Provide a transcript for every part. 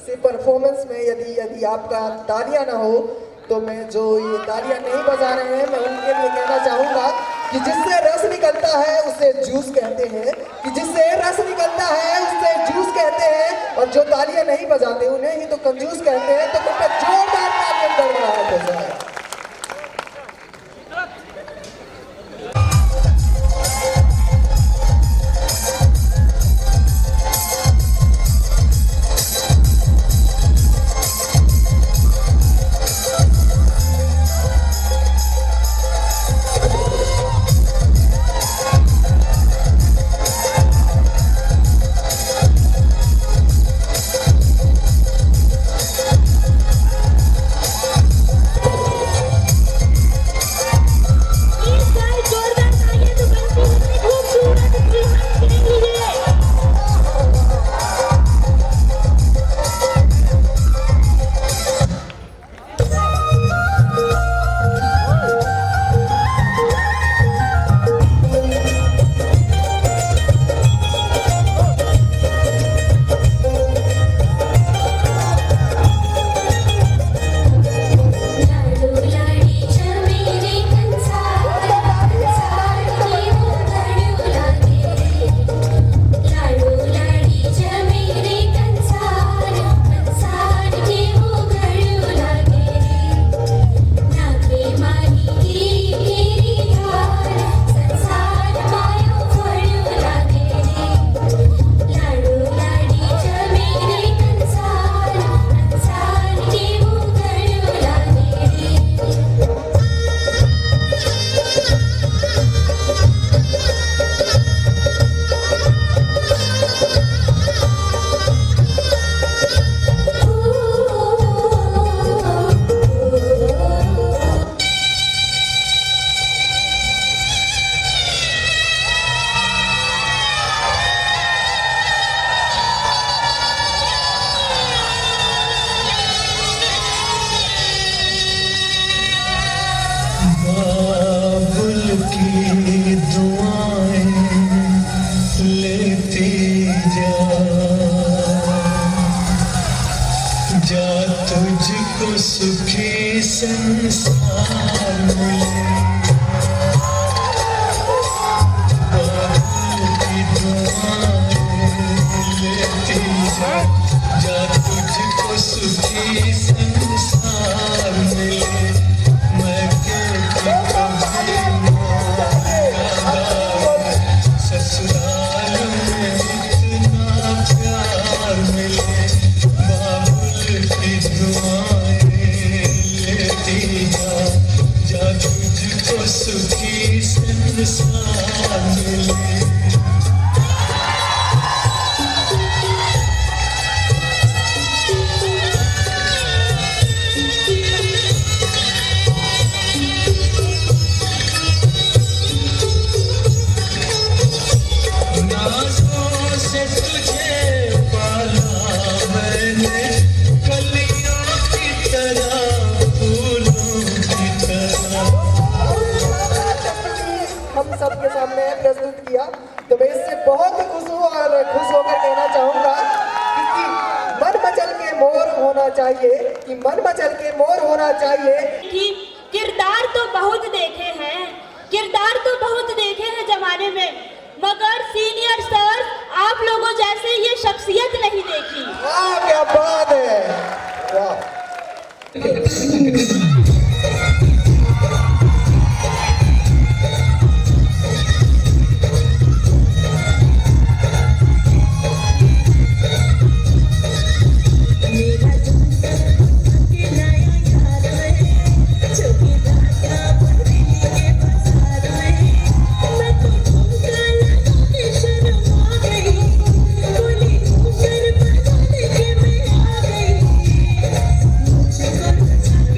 से परफॉर्मेंस में यदि आपका तालियां ना हो तो मैं जो ये तालियां नहीं बजा रहे हैं मैं उनके लिए कहना चाहूँगा कि जिससे रस निकलता है उसे जूस कहते हैं, कि जिससे रस निकलता है उसे जूस कहते हैं, और जो तालियां नहीं बजाते उन्हें ही तो कंजूस कहते हैं। तो उन पर जोरदार तालियां गड़गड़ाहट हो जाए। तुझको सुखी संसार मिले, बाबू की दुआएं लेती जा तुझको सुखी संसार मिले। मैं कहती कभी ससुराल में इतना प्यार मिले, बाबुल की दुआएं लेती जा तुझको सुखी संसार मिले। हम सबके सामने प्रस्तुत किया तो मैं इससे बहुत ही खुश हूँ और खुश होकर कहना चाहूँगा कि मन मचल के मोर होना चाहिए, कि मन मचल के मोर होना चाहिए। कि किरदार तो बहुत देखे हैं, किरदार तो बहुत देखे हैं जमाने में, मगर सीनियर सर आप लोगों जैसे ये शख्सियत नहीं देखी। वाह क्या बात है, वाह।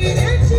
Let's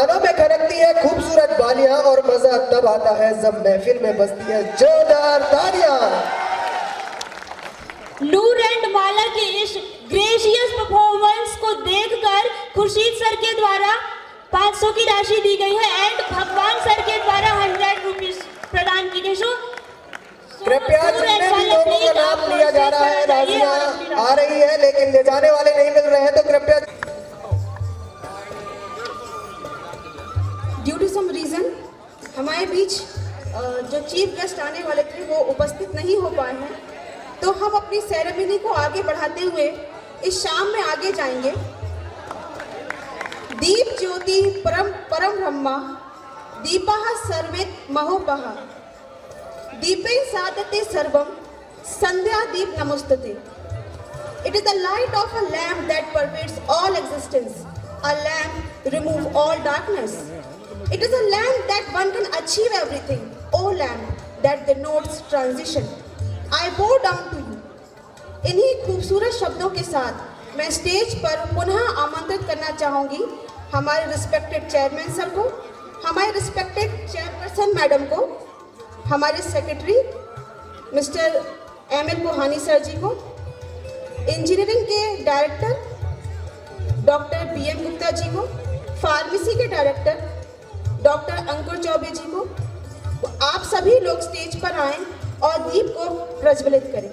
कानों में खनकती है खूबसूरत बालियां और मजा तब आता है जब महफिल में बजती है जोरदार तालियां। नूर एंड माला के इस ग्रेशियस परफॉर्मेंस को देखकर खुर्शीद सर के द्वारा 500 की राशि दी गई है एंड भगवान सर के द्वारा 100 रुपीज प्रदान की गई। कृपया जितने भी लोगों का नाम लिया जा रहा है, राशियां आ रही है लेकिन ले जाने वाले नहीं मिल रहे हैं, तो कृपया ड्यू टू सम रीज़न हमारे बीच जो चीफ गेस्ट आने वाले थे वो उपस्थित नहीं हो पाए हैं, तो हम अपनी सेरेमनी को आगे बढ़ाते हुए इस शाम में आगे जाएंगे। दीप ज्योति परम ब्रह्मा दीपः सर्वेत महोपः दीपे साधते सर्वम संध्या दीप नमोस्तुते। It is the light of a lamp that pervades all existence. A lamp remove all darkness. It is a lamp that one can achieve everything. O lamp that denotes transition. I bow down to you. इन्हीं खूबसूरत शब्दों के साथ मैं stage पर पुनः आमंत्रित करना चाहूँगी हमारे रिस्पेक्टेड चेयरमैन सर को, हमारे रिस्पेक्टेड चेयरपर्सन मैडम को, हमारे सेक्रेटरी मिस्टर एम.एल. कोहानी सर जी को, इंजीनियरिंग के director doctor BM. Gupta ji को, फार्मेसी के डायरेक्टर डॉक्टर अंकुर चौबे जी को। आप सभी लोग स्टेज पर आएं और दीप को प्रज्वलित करें।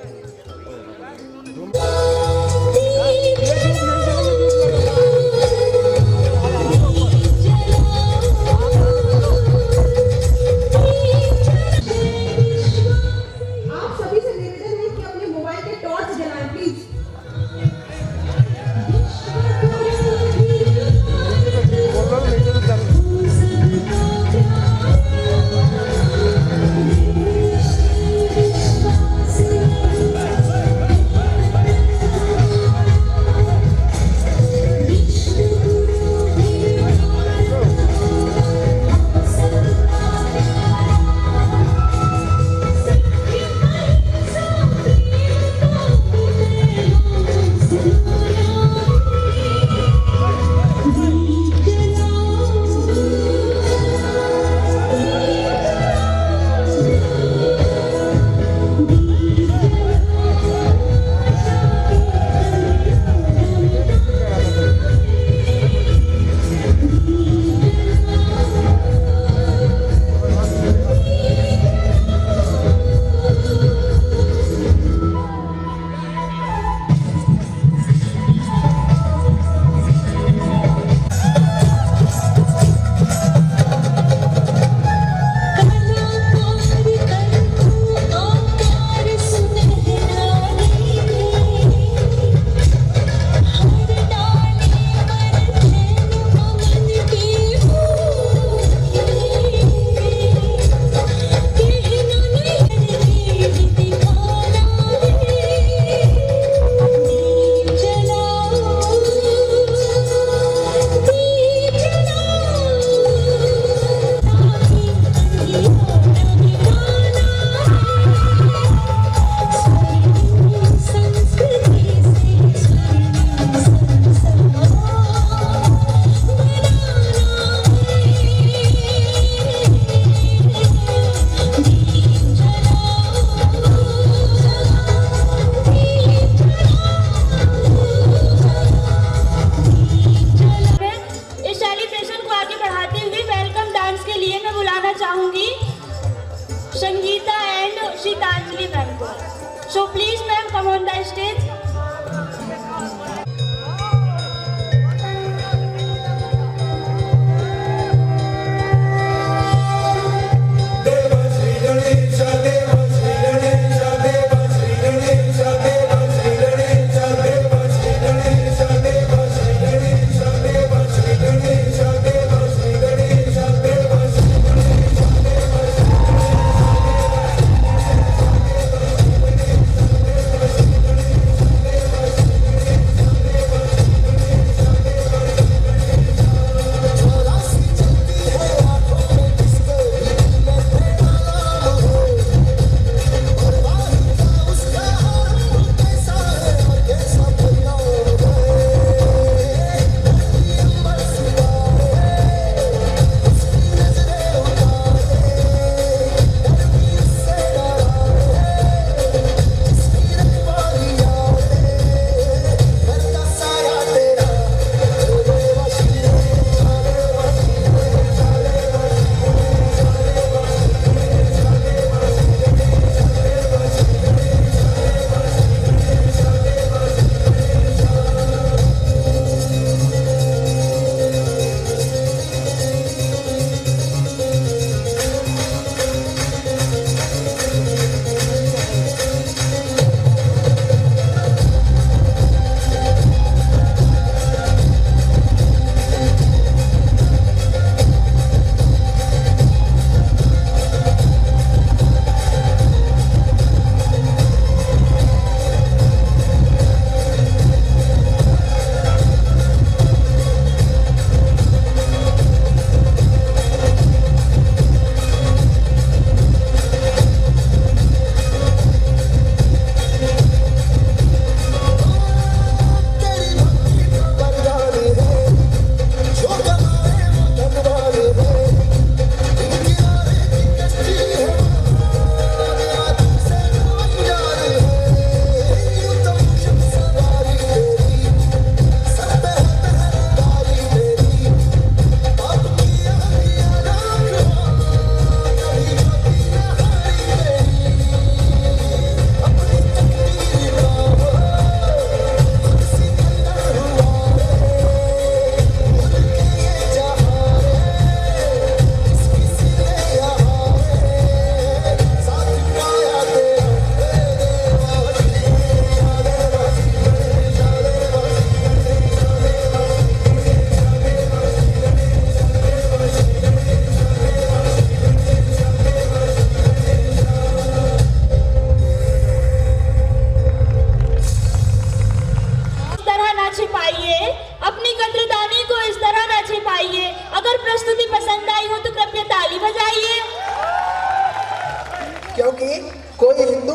So please ma'am come on the stage.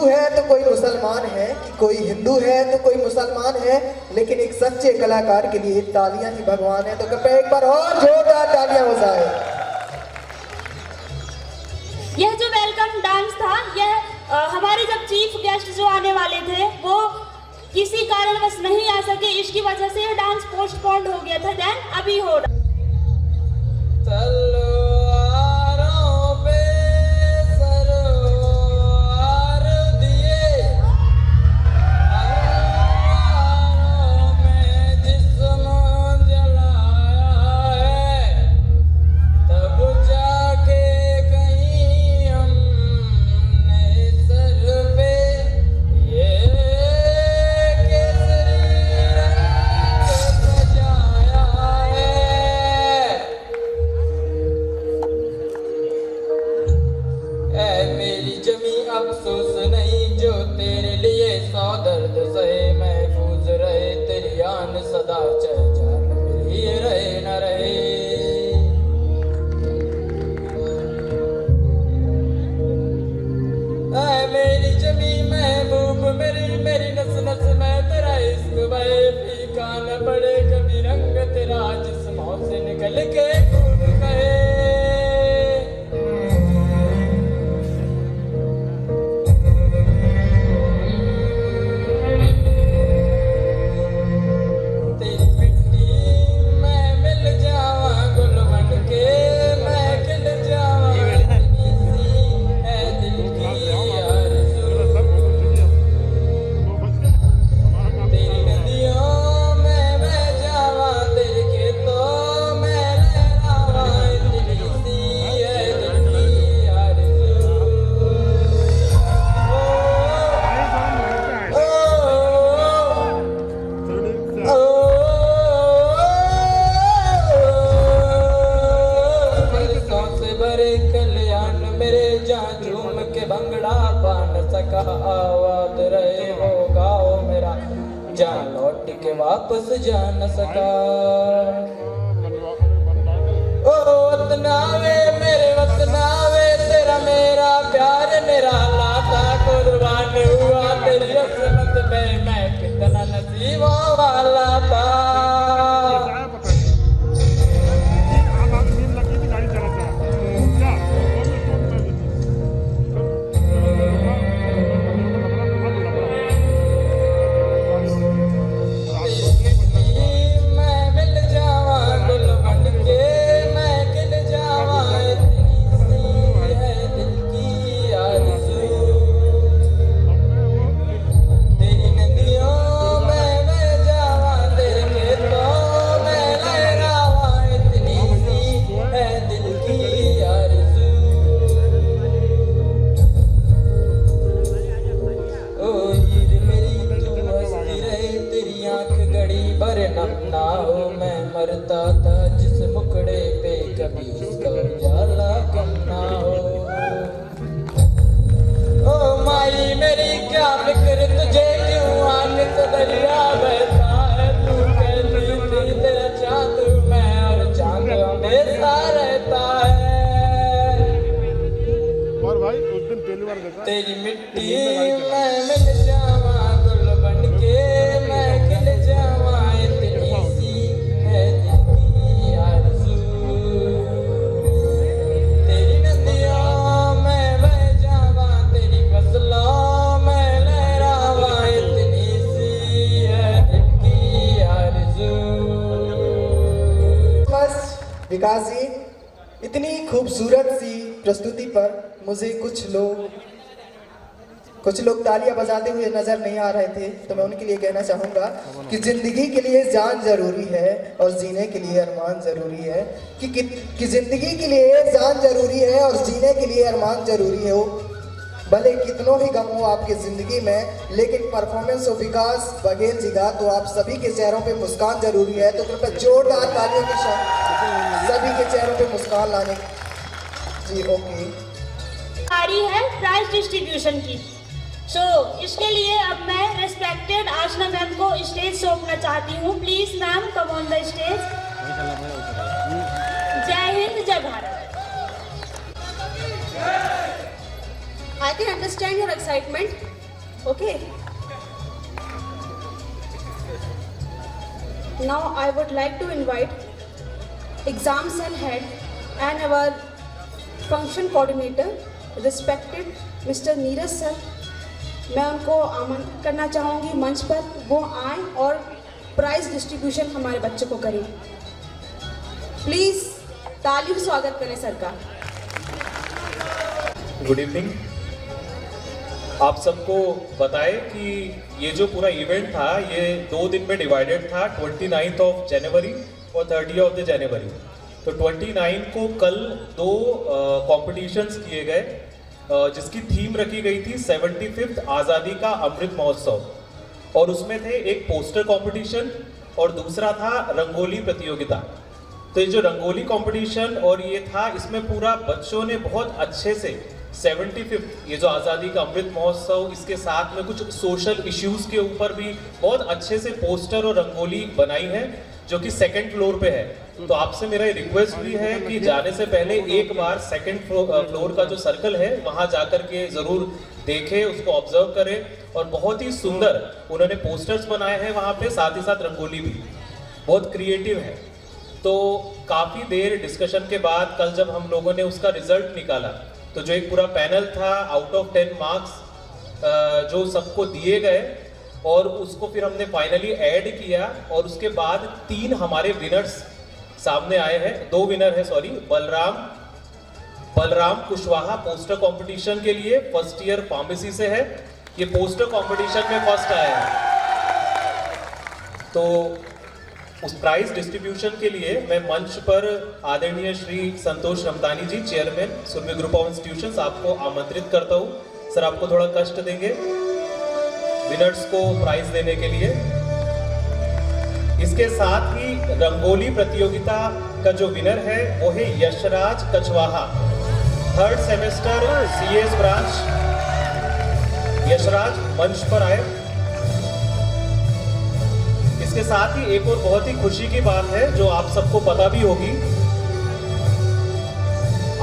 Hindu है तो कोई मुसलमान है, कि कोई हिंदू है तो कोई मुसलमान है, लेकिन एक सच्चे कलाकार के लिए तालियां ही भगवान है। तो कृपया एक बार और जोरदार तालियां हो जाए। यह जो वेलकम डांस था, यह हमारे जब चीफ गेस्ट जो आने वाले थे वो किसी कारणवश नहीं आ सके, इसकी वजह से यह डांस पोस्टपोन्ड हो गया था। देन अभी हो रहा। तलवारों पे सरोवर दिए, अंगारों में जिस्म जलाया है, तब जाके कहीं हमने सर पे ये केसरी रंग सजाया है। ऐ मेरी जमी अफसोस नहीं जो तेरे लिए सौ दर्द सहे, महफूज रहे तेरी आन सदा, चाहे जान मेरी रहे न रहे। ऐ मेरी जमी महबूब मेरी, मेरी नस नस में तेरा इश्क बहे, फीका न पड़े कभी रंग तेरा, जिस्मों से निकल के खून कहे। तेरी मिट्टी मैं मिल जावा गुल बन के, मैं खिल जावा इतनी सी है दिल की आरज़ू। तेरी नदियों में मैं जावा, तेरे खेतों में लहरावा, इतनी सी है दिल की आरज़ू। फलकों से भरे कल्याण मेरे, जहाँ झूम के भंगड़ा पा न सका, आवाज रहे वो गाओ मेरा, जहाँ लौट के वापस जा न सका। ओ वतनावे मेरे वतनावे, तेरा मेरा प्यार निराला था, कुर्बान हुआ तेरी असमत पे, मैं कितना नसीबों वाला था। मैं मिल जावा गुल बन के, मैं खिल जावा इतनी सी है दिल की आरज़ू। तेरी नदियों में मैं जावा, तेरे खेतों में लहरावा, इतनी सी है दिल की आरज़ू। ओ हीर मेरी तू हंसती रहे, तेरी आंख गड़ी भर नम ना हो, मैं मरता था जिस मुखड़े पे, कभी उसका उजाला कम ना हो। ओ माई मेरी क्या फिक्र तुझे, क्यों आने से दरिया बहता है, तू कहती थी तेरा चांद मैं, और चांद हमेशा रहता है। और भाई उस दिन पहली बार देखा तेरी मिट्टी मैं मिल जावा गुल बन के, मैं खिल जावा इतनी सी है दिल की आरज़ू। तेरी नदियों में बह जावा, तेरी फसलों में लहरावा, इतनी सी है दिल की आरज़ू। बस विकास जी, इतनी खूबसूरत सी प्रस्तुति पर मुझे कुछ लोग तालियां बजाते हुए नजर नहीं आ रहे थे, तो मैं उनके लिए कहना चाहूँगा कि जिंदगी के लिए जान जरूरी है और जीने के लिए अरमान जरूरी है, कि जिंदगी के लिए जान जरूरी है और जीने के लिए अरमान जरूरी हो। भले कितनों ही गम हो आपकी ज़िंदगी में, लेकिन परफॉर्मेंस ऑफ विकास बघेल जी का तो आप सभी के चेहरों पे मुस्कान जरूरी है। तो कृपया जोरदार तालियों के साथ सभी के चेहरों पे मुस्कान लाने जी। ओके, बारी है प्राइज डिस्ट्रीब्यूशन की। सो इसके लिए अब मैं रेस्पेक्टेड आशना मैम को स्टेज सौंपना चाहती हूँ। Please ma'am come on the stage. जय हिंद, जय Bharat. I can understand your excitement, Okay. Now I would like to invite exam cell head and our function coordinator, respected Mr. Neeraj sir. मैं उनको आमंत्रित करना चाहूँगी मंच पर, वो आए और प्राइज डिस्ट्रीब्यूशन हमारे बच्चों को करें. प्लीज़ तालियों से स्वागत करें सर का. Good evening. आप सबको बताएं कि ये जो पूरा इवेंट था ये 2 दिन में डिवाइडेड था, 29th ऑफ जनवरी और 30th ऑफ द जनवरी. तो 29 को कल 2 कॉम्पिटिशन्स किए गए जिसकी थीम रखी गई थी 75th आज़ादी का अमृत महोत्सव, और उसमें थे एक पोस्टर कंपटीशन और दूसरा था रंगोली प्रतियोगिता. तो ये जो रंगोली कंपटीशन और ये था, इसमें पूरा बच्चों ने बहुत अच्छे से 75th ये जो आज़ादी का अमृत महोत्सव, इसके साथ में कुछ सोशल इश्यूज़ के ऊपर भी बहुत अच्छे से पोस्टर और रंगोली बनाई है, जो कि 2nd फ्लोर पे है. तो आपसे मेरा रिक्वेस्ट भी है कि जाने से पहले एक बार 2nd फ्लोर का जो सर्कल है वहाँ जाकर के ज़रूर देखें, उसको ऑब्जर्व करें. और बहुत ही सुंदर उन्होंने पोस्टर्स बनाए हैं वहाँ पे, साथ ही साथ रंगोली भी बहुत क्रिएटिव है. तो काफ़ी देर डिस्कशन के बाद कल जब हम लोगों ने उसका रिजल्ट निकाला, तो जो एक पूरा पैनल था, आउट ऑफ 10 मार्क्स जो सबको दिए गए, और उसको फिर हमने फाइनली ऐड किया. और उसके बाद 3 हमारे विनर्स सामने आए हैं. 2 विनर है, sorry. Balram Kushwaha poster competition के लिए फर्स्ट ईयर फार्मेसी से है. ये पोस्टर कंपटीशन में फर्स्ट आया है. तो उस प्राइज डिस्ट्रीब्यूशन के लिए मैं मंच पर आदरणीय Shri Santosh Ramtani ji, chairman Surabhi group of institutions, आपको आमंत्रित करता हूँ. सर आपको थोड़ा कष्ट देंगे विनर्स को प्राइज देने के लिए. इसके साथ ही रंगोली प्रतियोगिता का जो विनर है वो है Yashraj Kachhwaha, 3rd semester CS branch. Yashraj मंच पर आए. इसके साथ ही एक और बहुत ही खुशी की बात है जो आप सबको पता भी होगी,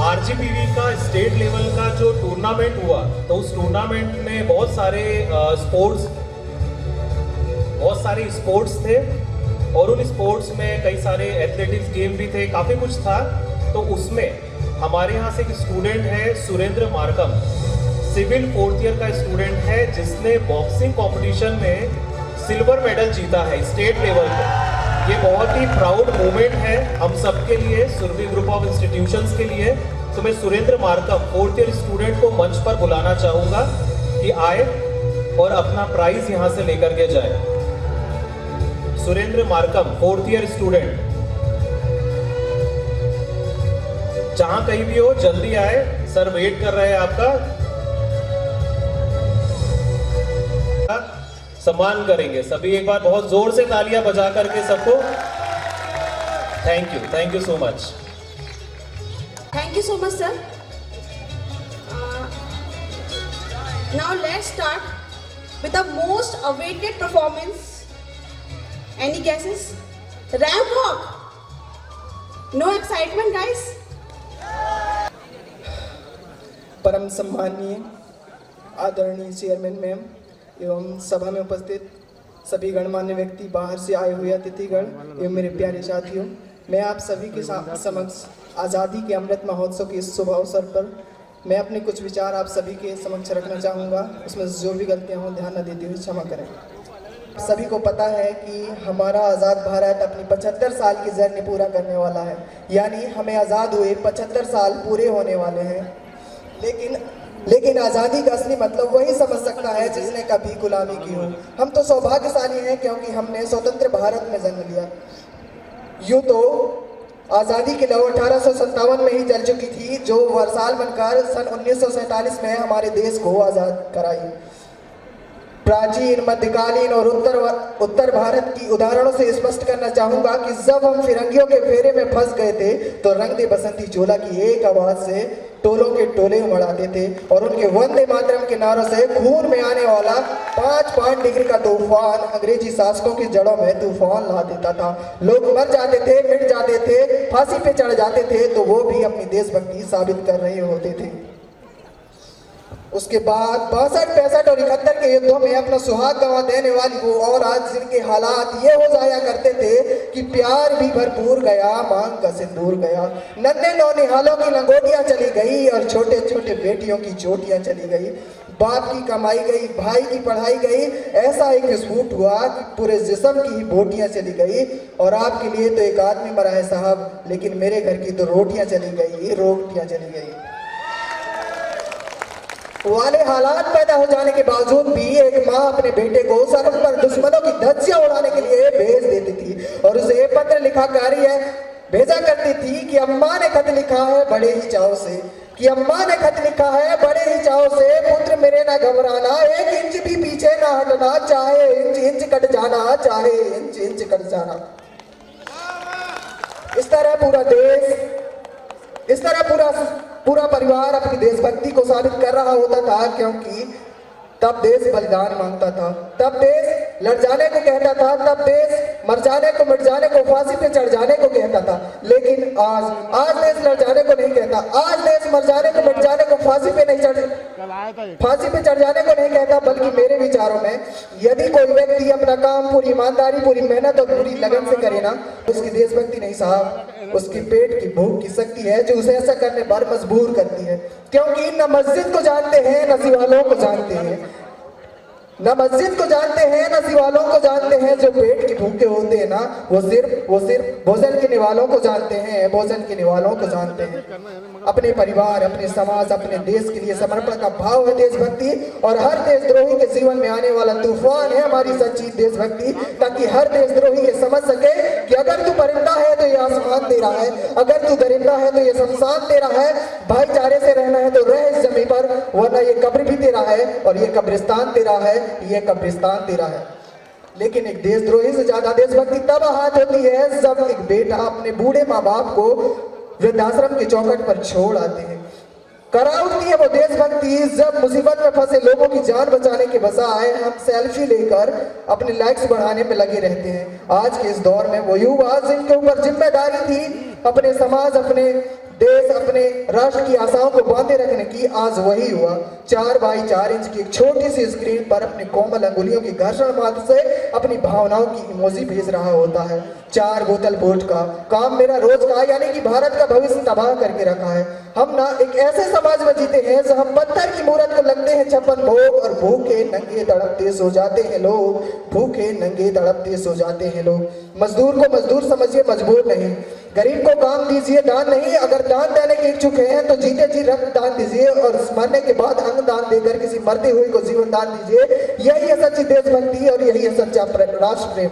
RGPV का स्टेट लेवल का जो टूर्नामेंट हुआ, तो उस टूर्नामेंट में बहुत सारे स्पोर्ट्स थे, और उन स्पोर्ट्स में कई सारे एथलेटिक्स गेम भी थे, काफ़ी कुछ था. तो उसमें हमारे यहाँ से एक स्टूडेंट है Surendra Markam, civil 4th year का स्टूडेंट है, जिसने बॉक्सिंग कंपटीशन में सिल्वर मेडल जीता है स्टेट लेवल पे. ये बहुत ही प्राउड मोमेंट है हम सबके लिए, सुरभि ग्रुप ऑफ इंस्टीट्यूशंस के लिए. तो मैं Surendra Markham 4th year student को मंच पर बुलाना चाहूँगा कि आए और अपना प्राइज यहाँ से लेकर के जाए. Surendra Markham 4th year student, जहाँ कहीं भी हो जल्दी आए, सर वेट कर रहे हैं आपका. सम्मान करेंगे सभी. एक बार बहुत जोर से तालियां बजा करके सबको. Thank you so much. Thank you so much, sir. Now let's start with the most awaited performance. Any guesses? Ramp walk. No excitement, guys. परम सम्मानीय आदरणीय चेयरमैन मैम एवं सभा में उपस्थित सभी गणमान्य व्यक्ति, बाहर से आए हुए अतिथिगण एवं मेरे प्यारे साथियों, मैं आप सभी के समक्ष आज़ादी के अमृत महोत्सव के इस शुभ अवसर पर मैं अपने कुछ विचार आप सभी के समक्ष रखना चाहूँगा. उसमें जो भी गलतियाँ हों ध्यान न देते हुए क्षमा करें. सभी को पता है कि हमारा आज़ाद भारत अपनी 75 साल की जर्नी पूरा करने वाला है, यानी हमें आज़ाद हुए 75 साल पूरे होने वाले हैं. लेकिन आज़ादी का असली मतलब वही समझ सकता है जिसने कभी गुलामी की हो. हम तो सौभाग्यशाली हैं क्योंकि हमने स्वतंत्र भारत में जन्म लिया. यूँ तो आज़ादी की लौ 1857 में ही जल चुकी थी, जो वर्साल बनकर सन 1947 में हमारे देश को आज़ाद कराई. प्राचीन, मध्यकालीन और उत्तर भारत की उदाहरणों से स्पष्ट करना चाहूँगा कि जब हम फिरंगियों के फेरे में फंस गए थे तो रंग दे बसंती चोला की एक आवाज़ से टोलों के टोले उमड़ आते थे और उनके वंदे मातरम के नारों से खून में आने वाला 5 डिग्री का तूफान अंग्रेजी शासकों की जड़ों में तूफान ला देता था. लोग मर जाते थे, मिट जाते थे, फांसी पे चढ़ जाते थे, तो वो भी अपनी देशभक्ति साबित कर रहे होते थे. उसके बाद 62, 65 और 71 के युद्धों में अपना सुहाग गंवा देने वाली वो और आज जिनके हालात ये हो जाया करते थे कि प्यार भी भरपूर गया, मांग का सिंदूर गया, नन्हे नौनिहालों की लंगोटियां चली गई और छोटे छोटे बेटियों की चोटियां चली गई, बाप की कमाई गई, भाई की पढ़ाई गई, ऐसा एक विस्फोट हुआ कि पूरे जिस्म की ही बोटियां चली गई। और आपके लिए तो एक आदमी मरा है साहब, लेकिन मेरे घर की तो रोटियां चली गई, रोटियां चली गई। वाले हालात पैदा हो जाने के बावजूद भी एक माँ अपने बेटे को सड़क पर दुश्मनों की धज्जियां उड़ाने के लिए भेज देती थी और उसे पत्र लिखा भेजा करती थी कि अम्मा ने खत लिखा है बड़े ही चाव से, कि अम्मा ने खत लिखा है बड़े ही चाव से, पुत्र मेरे ना घबराना, 1 इंच भी पीछे ना हटना, चाहे इंच इंच कट जाना, चाहे इंच इंच कट जाना। इस तरह पूरा देश, इस तरह पूरा परिवार अपनी देशभक्ति को साबित कर रहा होता था, क्योंकि तब देश बलिदान मांगता था, तब देश लड़ जाने को कहता था, तब देश मर जाने को, मिट जाने को, फांसी पे चढ़ जाने को कहता था। लेकिन आज देश लड़ जाने को नहीं कहता, आज देश मर जाने को, मिट जाने को, फांसी पे चढ़ जाने को नहीं कहता, बल्कि मेरे विचारों में यदि कोई व्यक्ति अपना काम पूरी ईमानदारी, पूरी मेहनत और पूरी लगन से करे ना, उसकी देशभक्ति नहीं साहब, उसकी पेट की भूख की शक्ति है जो उसे ऐसा करने पर मजबूर करती है। क्योंकि न मस्जिद को जानते हैं न सिवालों को जानते हैं, न मस्जिद को जानते हैं न सिवालों को जानते हैं, जो पेट के भूखे होते हैं ना वो सिर्फ भोजन के निवालों को जानते हैं, भोजन के निवालों को जानते हैं। अपने परिवार, अपने समाज, अपने देश के लिए समर्पण का भाव है देशभक्ति, और हर देशद्रोही के जीवन में आने वाला तूफान है हमारी सच्ची देशभक्ति, ताकि हर देशद्रोही ये समझ सके कि अगर तू परिंदा है तो ये आसमान तेरा है, अगर तू दरिंदा है तो ये शमशान तेरा है, भाईचारे से रहना है तो रह इस जमीन पर, वरना ये कब्र भी तेरा है और ये कब्रिस्तान तेरा है, ये कब्रिस्तान तेरा है। लेकिन एक देशद्रोही से ज्यादा देशभक्ति तब हाथ होती है जब एक बेटा अपने बूढ़े माँ बाप को वृद्धाश्रम के चौखट पर छोड़ आते हैं। करा उठती है वो देशभक्ति जब मुसीबत में फंसे लोगों की जान बचाने के बजाय हम सेल्फी लेकर अपने लाइक्स बढ़ाने में लगे रहते हैं। आज के इस दौर में वो युवा जिनके ऊपर जिम्मेदारी थी अपने समाज, अपने देश, अपने राष्ट्र की आशाओं को बांधे रखने की, आज वही हुआ 4 बाई 4 इंच की एक छोटी सी स्क्रीन पर अपने कोमल अंगुलियों की घर्षण मात्र से अपनी भावनाओं की इमोजी भेज रहा होता है। 4 बोतल वोट का काम मेरा रोज का, यानी कि भारत का भविष्य तबाह करके रखा है। हम ना एक ऐसे समाज में जीते हैं जहां पत्थर की मूरत को लगते हैं 56 भोग और भूखे नंगे तड़पते सो जाते हैं लोग, भूखे नंगे तड़पते सो जाते हैं लोग। मजदूर को मजदूर समझिए, मजबूर नहीं। गरीब को काम दीजिए, दान नहीं। अगर दान देने के इच्छुक हैं तो जीते जी रक्त दान दीजिए और मरने के बाद अंग दान देकर किसी मरते हुए को जीवन दान दीजिए। यही है सच्ची देशभक्ति और यही है सच्चा राष्ट्र प्रेम।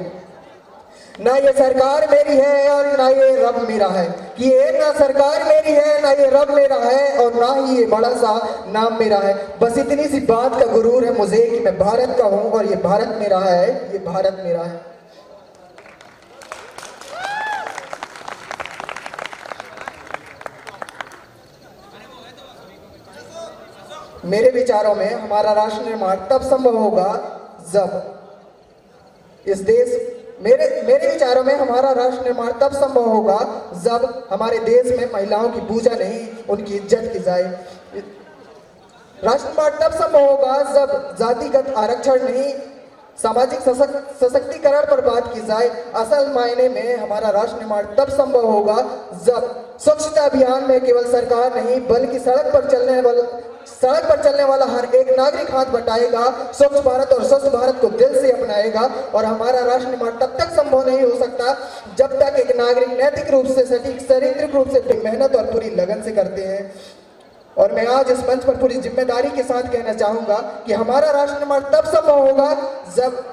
ना ये सरकार मेरी है और ना ये रब मेरा है, कि ये ना सरकार मेरी है ना ये रब मेरा है और ना ही ये बड़ा सा नाम मेरा है। बस इतनी सी बात का गुरूर है मुझे कि मैं भारत का हूं और ये भारत मेरा है, ये भारत मेरा है। मेरे विचारों में हमारा राष्ट्र निर्माण तब संभव होगा जब इस देश मेरे विचारों में हमारा राष्ट्र निर्माण तब संभव होगा जब हमारे देश में महिलाओं की पूजा नहीं, उनकी इज्जत की जाए। राष्ट्र निर्माण तब संभव होगा जब जातिगत आरक्षण नहीं, सामाजिक सशक्तिकरण पर बात की जाए। असल मायने में हमारा राष्ट्र निर्माण तब संभव होगा जब स्वच्छता अभियान में केवल सरकार नहीं बल्कि सड़क पर चलने वाला हर एक नागरिक हाथ बटाएगा, स्वच्छ भारत और स्वस्थ भारत को दिल से अपनाएगा। और हमारा राष्ट्र निर्माण तब तक संभव नहीं हो सकता जब तक एक नागरिक नैतिक रूप से, सटीक चारित्रिक रूप से मेहनत और पूरी लगन से करते हैं। और मैं आज इस मंच पर पूरी जिम्मेदारी के साथ कहना चाहूंगा कि हमारा राष्ट्र निर्माण तब संभव होगा जब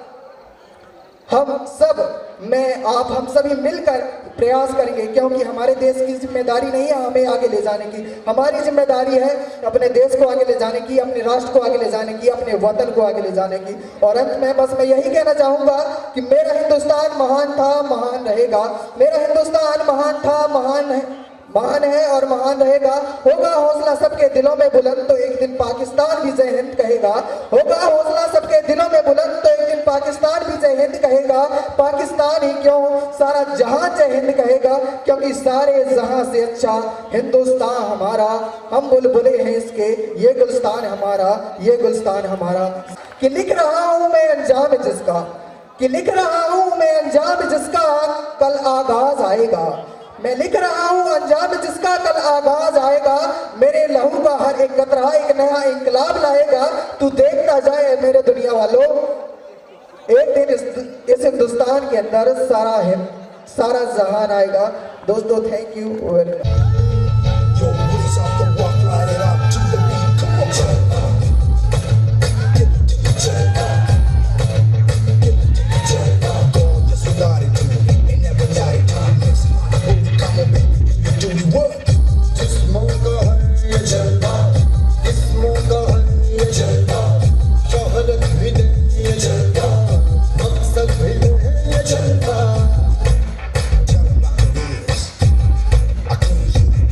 हम सब, मैं, आप, हम सभी मिलकर प्रयास करेंगे, क्योंकि हमारे देश की जिम्मेदारी नहीं है हमें आगे ले जाने की, हमारी जिम्मेदारी है अपने देश को आगे ले जाने की, अपने राष्ट्र को आगे ले जाने की, अपने वतन को आगे ले जाने की। और अंत में बस मैं यही कहना चाहूंगा कि मेरा हिंदुस्तान महान था, महान रहेगा। मेरा हिंदुस्तान महान था, महान है, महान है और महान रहेगा। होगा हौसला सबके दिलों में बुलंद तो एक दिन पाकिस्तान भी जय हिंद कहेगा। होगा हौसला सबके दिलों में बुलंद तो एक दिन पाकिस्तान भी जय हिंद कहेगा। पाकिस्तान ही क्यों सारा जहां जय हिंद कहेगा, क्योंकि सारे जहां से अच्छा हिंदुस्तान हमारा। हम बुलबुले हैं इसके, ये गुलस्तान हमारा, ये गुलस्तान हमारा। कि लिख रहा हूं मैं अंजाम जिसका, कि लिख रहा हूं मैं अंजाम जिसका कल आगाज आएगा। मैं लिख रहा हूं अंजाम जिसका कल आगाज आएगा। मेरे लहू का हर एक कतरा एक नया इंकलाब लाएगा। तू देखता जाए मेरे दुनिया वालों, एक दिन इस हिंदुस्तान के अंदर सारा जहान आएगा। दोस्तों thank you, welcome. Yo, raise off the walk, ride it up to the beat. Come on, turn up. Turn up. Turn up. Go, just regard it to me. Ain't never lied to me. Holy come on, baby. You do the work. This mocha hai jalwa. This mocha hai jalwa. Shohrat bhi nahi jalwa. Maqsad bhi nahi jalwa. Tell 'em like it is. I can't hear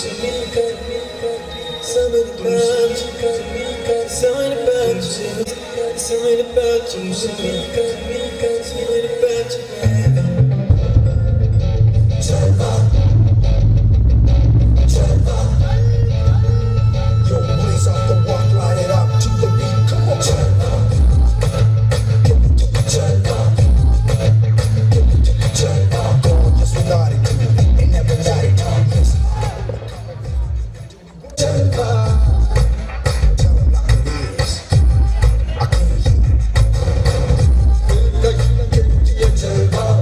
तुझसे मिलकर Something about you, something about you, something about you, something about you, baby. Jalva, Jalva. Yo, blaze off the walk, light it up to the beat. Come on, Jalva, Jalva, Jalva. Gorgeous without it, and never let it come. Jalva, tell 'em like it is. I can't hear. Jalva.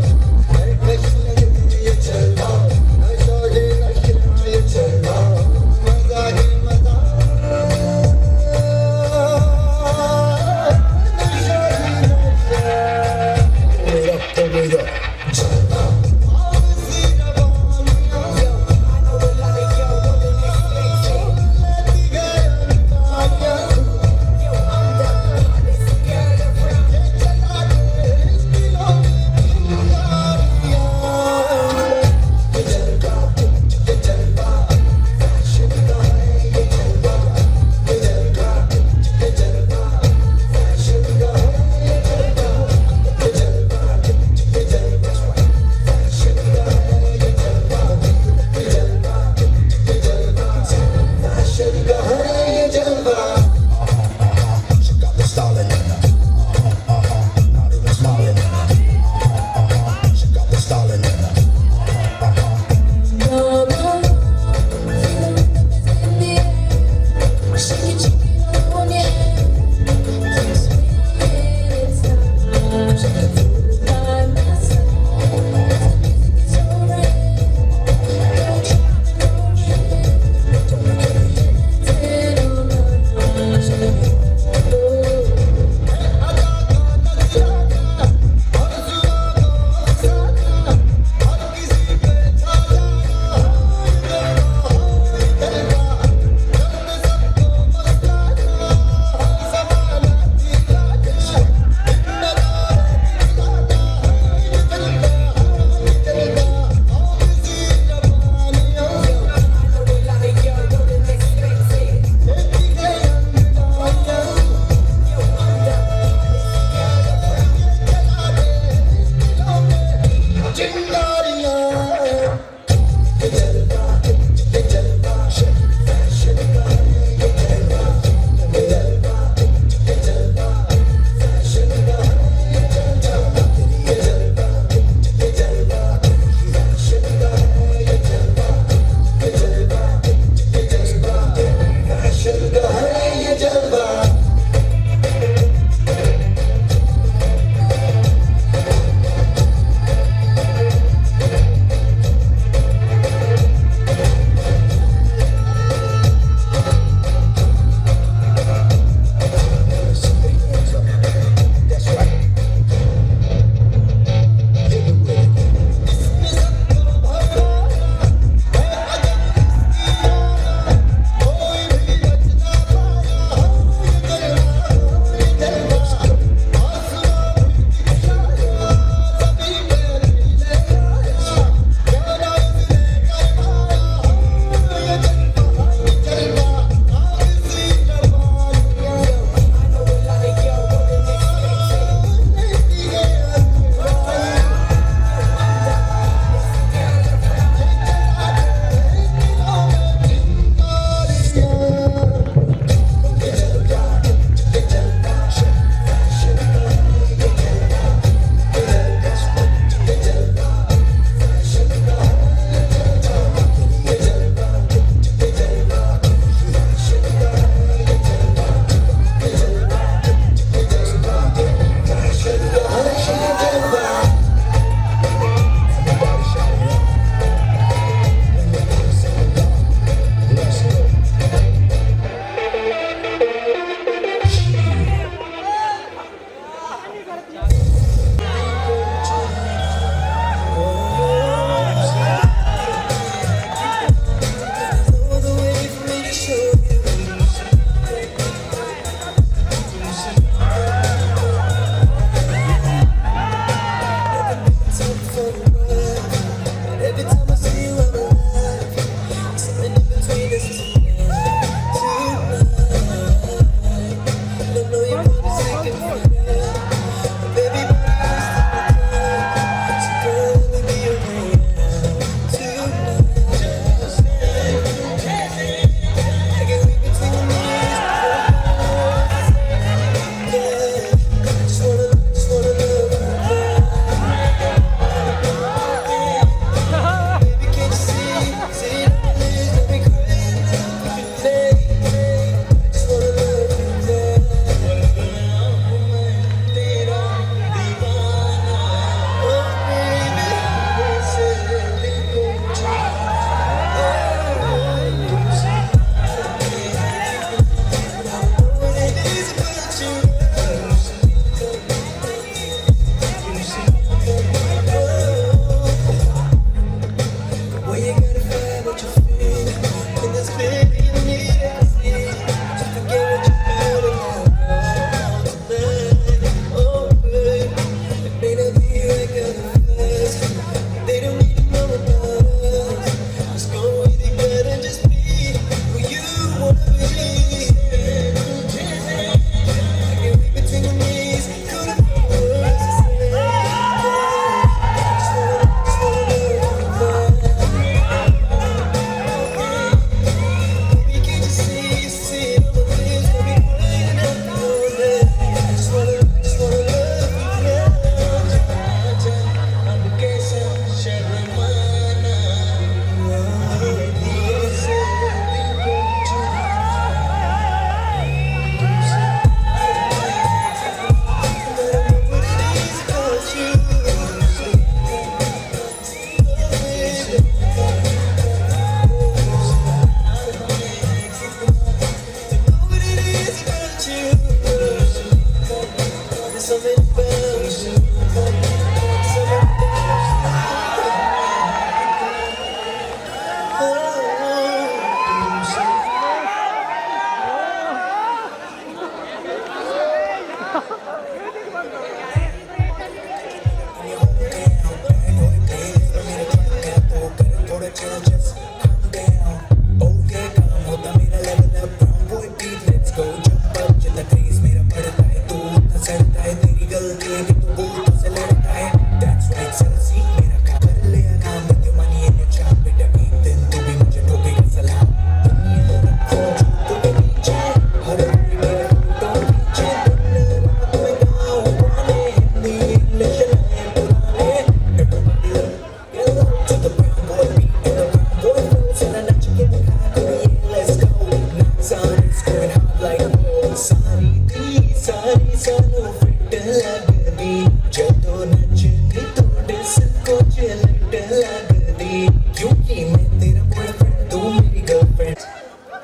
लगदी क्योंकि मैं तेरा boyfriend तू मेरी girlfriend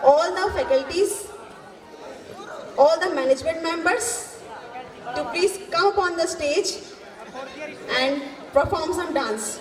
all the faculties, all the management members to please come up on the stage and perform some dance.